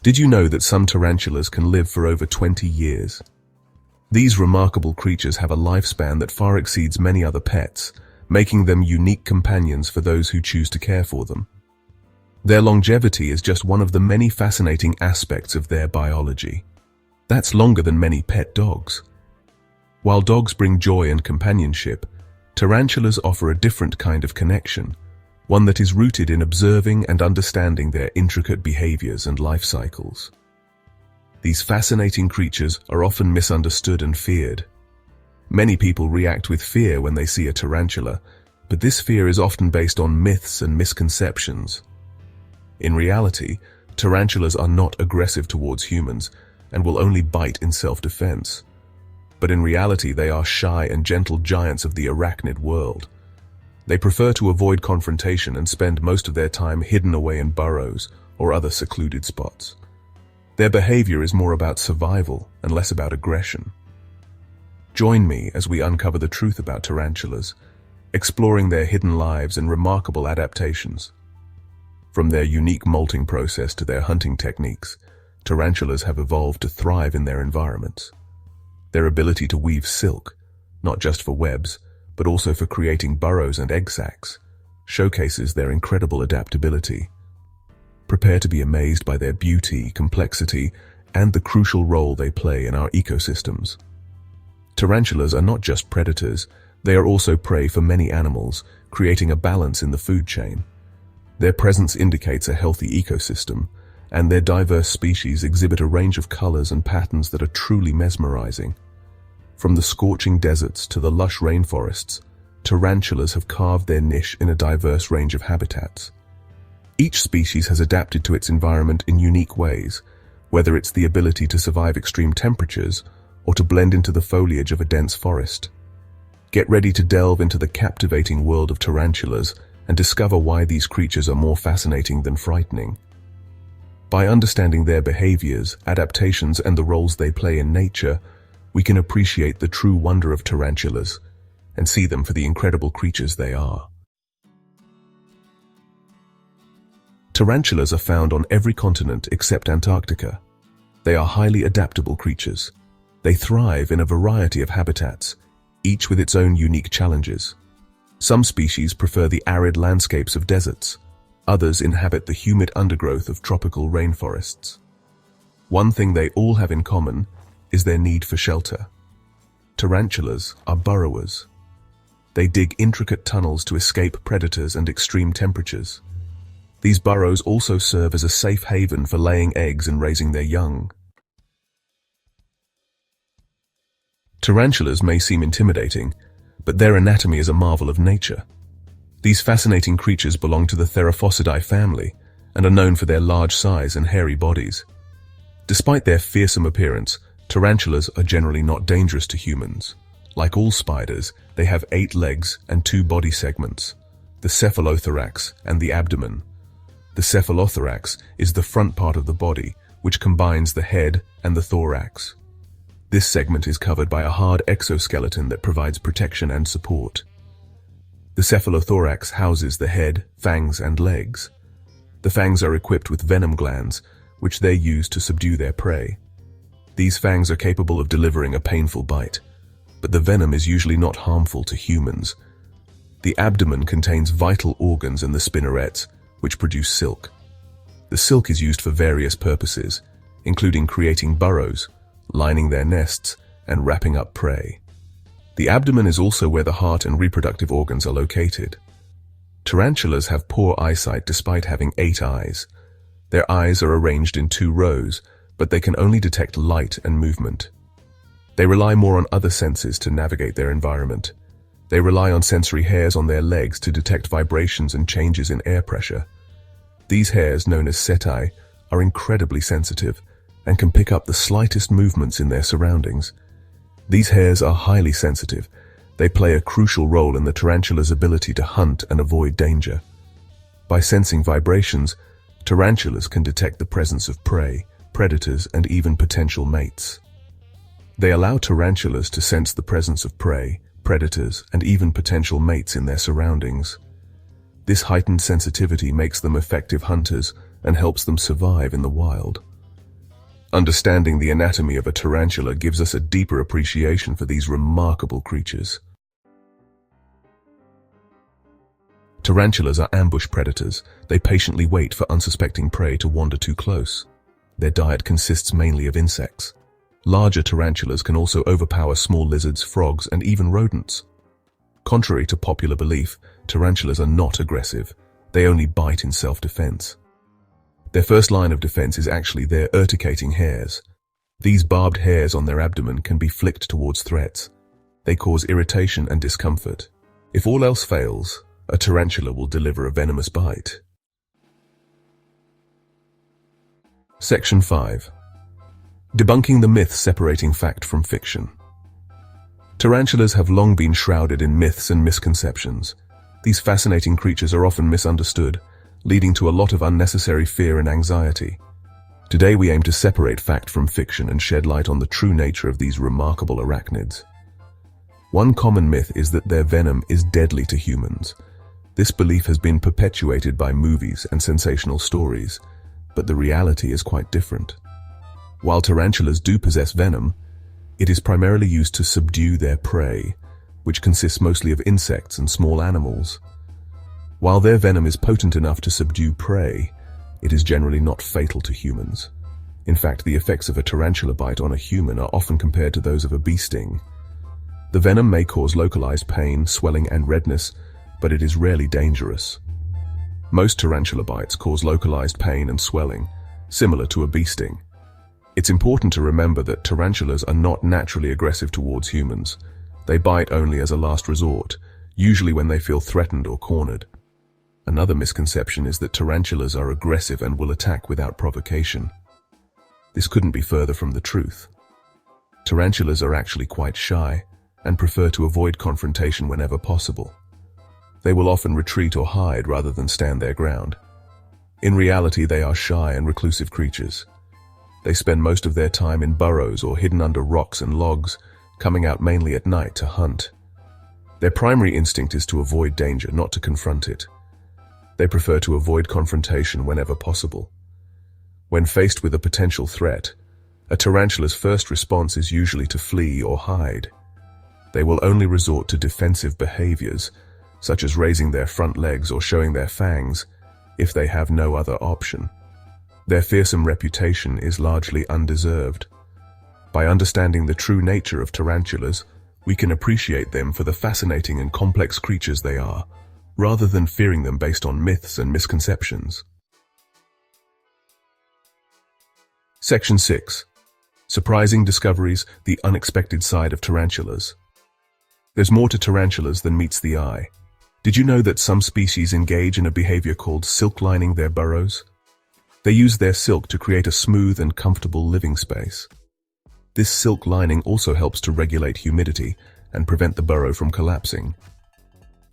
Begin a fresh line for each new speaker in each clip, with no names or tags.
Did you know that some tarantulas can live for over 20 years? These remarkable creatures have a lifespan that far exceeds many other pets, making them unique companions for those who choose to care for them. Their longevity is just one of the many fascinating aspects of their biology. That's longer than many pet dogs. While dogs bring joy and companionship, tarantulas offer a different kind of connection, one that is rooted in observing and understanding their intricate behaviors and life cycles. These fascinating creatures are often misunderstood and feared. Many people react with fear when they see a tarantula, but this fear is often based on myths and misconceptions. In reality, tarantulas are not aggressive towards humans and will only bite in self-defense. But in reality, they are shy and gentle giants of the arachnid world. They prefer to avoid confrontation and spend most of their time hidden away in burrows or other secluded spots. Their behavior is more about survival and less about aggression. Join me as we uncover the truth about tarantulas, exploring their hidden lives and remarkable adaptations. From their unique molting process to their hunting techniques, tarantulas have evolved to thrive in their environments. Their ability to weave silk, not just for webs, but also for creating burrows and egg sacs, showcases their incredible adaptability. Prepare to be amazed by their beauty, complexity, and the crucial role they play in our ecosystems. Tarantulas are not just predators, they are also prey for many animals, creating a balance in the food chain. Their presence indicates a healthy ecosystem, and their diverse species exhibit a range of colors and patterns that are truly mesmerizing. From the scorching deserts to the lush rainforests, tarantulas have carved their niche in a diverse range of habitats. Each species has adapted to its environment in unique ways, whether it's the ability to survive extreme temperatures or to blend into the foliage of a dense forest. Get ready to delve into the captivating world of tarantulas and discover why these creatures are more fascinating than frightening. By understanding their behaviors, adaptations, and the roles they play in nature, we can appreciate the true wonder of tarantulas and see them for the incredible creatures they are. Tarantulas are found on every continent except Antarctica. They are highly adaptable creatures. They thrive in a variety of habitats, each with its own unique challenges. Some species prefer the arid landscapes of deserts. Others inhabit the humid undergrowth of tropical rainforests. One thing they all have in common is their need for shelter. Tarantulas are burrowers. They dig intricate tunnels to escape predators and extreme temperatures. These burrows also serve as a safe haven for laying eggs and raising their young. Tarantulas may seem intimidating, but their anatomy is a marvel of nature. These fascinating creatures belong to the Theraphosidae family and are known for their large size and hairy bodies. Despite their fearsome appearance, tarantulas are generally not dangerous to humans. Like all spiders, they have 8 legs and 2 body segments, the cephalothorax and the abdomen. The cephalothorax is the front part of the body, which combines the head and the thorax. This segment is covered by a hard exoskeleton that provides protection and support. The cephalothorax houses the head, fangs, and legs. The fangs are equipped with venom glands, which they use to subdue their prey. These fangs are capable of delivering a painful bite, but the venom is usually not harmful to humans. The abdomen contains vital organs and the spinnerets, which produce silk. The silk is used for various purposes, including creating burrows, lining their nests, and wrapping up prey. The abdomen is also where the heart and reproductive organs are located. Tarantulas have poor eyesight despite having 8 eyes. Their eyes are arranged in 2 rows, but they can only detect light and movement. They rely more on other senses to navigate their environment. They rely on sensory hairs on their legs to detect vibrations and changes in air pressure. These hairs, known as setae, are incredibly sensitive and can pick up the slightest movements in their surroundings. These hairs are highly sensitive. They play a crucial role in the tarantula's ability to hunt and avoid danger. By sensing vibrations, tarantulas can detect the presence of prey, predators, and even potential mates. They allow tarantulas to sense the presence of prey, predators, and even potential mates in their surroundings. This heightened sensitivity makes them effective hunters and helps them survive in the wild. Understanding the anatomy of a tarantula gives us a deeper appreciation for these remarkable creatures. Tarantulas are ambush predators. They patiently wait for unsuspecting prey to wander too close. Their diet consists mainly of insects. Larger tarantulas can also overpower small lizards, frogs, and even rodents. Contrary to popular belief, tarantulas are not aggressive. They only bite in self-defense. Their first line of defense is actually their urticating hairs. These barbed hairs on their abdomen can be flicked towards threats. They cause irritation and discomfort. If all else fails, a tarantula will deliver a venomous bite. Section 5. Debunking the myths separating fact from fiction. Tarantulas have long been shrouded in myths and misconceptions. These fascinating creatures are often misunderstood, leading to a lot of unnecessary fear and anxiety. Today we aim to separate fact from fiction and shed light on the true nature of these remarkable arachnids. One common myth is that their venom is deadly to humans. This belief has been perpetuated by movies and sensational stories, but the reality is quite different. While tarantulas do possess venom, it is primarily used to subdue their prey, which consists mostly of insects and small animals. While their venom is potent enough to subdue prey, it is generally not fatal to humans. In fact, the effects of a tarantula bite on a human are often compared to those of a bee sting. The venom may cause localized pain, swelling, and redness, but it is rarely dangerous. Most tarantula bites cause localized pain and swelling, similar to a bee sting. It's important to remember that tarantulas are not naturally aggressive towards humans. They bite only as a last resort, usually when they feel threatened or cornered. Another misconception is that tarantulas are aggressive and will attack without provocation. This couldn't be further from the truth. Tarantulas are actually quite shy and prefer to avoid confrontation whenever possible. They will often retreat or hide rather than stand their ground. In reality, they are shy and reclusive creatures. They spend most of their time in burrows or hidden under rocks and logs, coming out mainly at night to hunt. Their primary instinct is to avoid danger, not to confront it. They prefer to avoid confrontation whenever possible. When faced with a potential threat, a tarantula's first response is usually to flee or hide. They will only resort to defensive behaviors, such as raising their front legs or showing their fangs, if they have no other option. Their fearsome reputation is largely undeserved. By understanding the true nature of tarantulas, we can appreciate them for the fascinating and complex creatures they are, rather than fearing them based on myths and misconceptions. Section 6. Surprising discoveries, the unexpected side of tarantulas. There's more to tarantulas than meets the eye. Did you know that some species engage in a behavior called silk lining their burrows? They use their silk to create a smooth and comfortable living space. This silk lining also helps to regulate humidity and prevent the burrow from collapsing.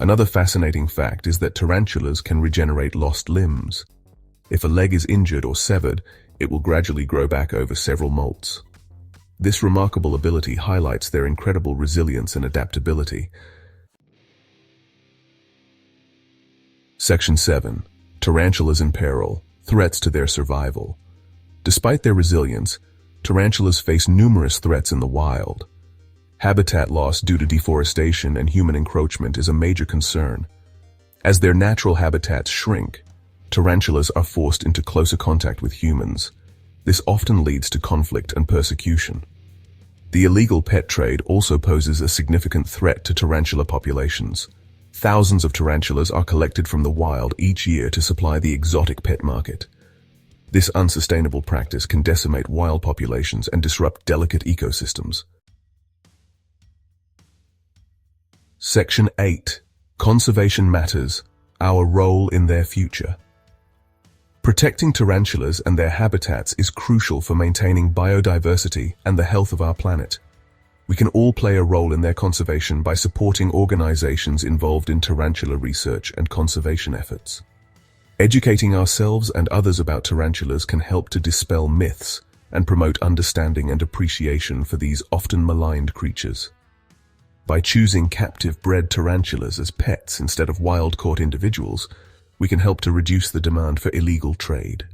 Another fascinating fact is that tarantulas can regenerate lost limbs. If a leg is injured or severed, it will gradually grow back over several molts. This remarkable ability highlights their incredible resilience and adaptability. Section 7. Tarantulas in peril, threats to their survival. Despite their resilience, tarantulas face numerous threats in the wild. Habitat loss due to deforestation and human encroachment is a major concern. As their natural habitats shrink, tarantulas are forced into closer contact with humans. This often leads to conflict and persecution. The illegal pet trade also poses a significant threat to tarantula populations. Thousands of tarantulas are collected from the wild each year to supply the exotic pet market. This unsustainable practice can decimate wild populations and disrupt delicate ecosystems. Section 8. Conservation matters, our role in their future. Protecting tarantulas and their habitats is crucial for maintaining biodiversity and the health of our planet. We can all play a role in their conservation by supporting organizations involved in tarantula research and conservation efforts. Educating ourselves and others about tarantulas can help to dispel myths and promote understanding and appreciation for these often maligned creatures. By choosing captive-bred tarantulas as pets instead of wild-caught individuals, we can help to reduce the demand for illegal trade.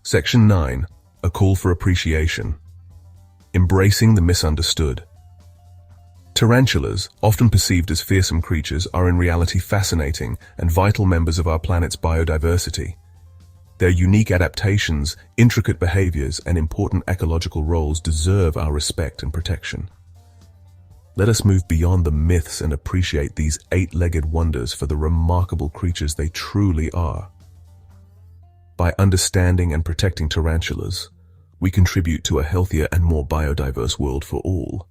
Section 9. A call for appreciation. Embracing the misunderstood. Tarantulas, often perceived as fearsome creatures, are in reality fascinating and vital members of our planet's biodiversity. Their unique adaptations, intricate behaviors, and important ecological roles deserve our respect and protection. Let us move beyond the myths and appreciate these eight-legged wonders for the remarkable creatures they truly are. By understanding and protecting tarantulas, we contribute to a healthier and more biodiverse world for all.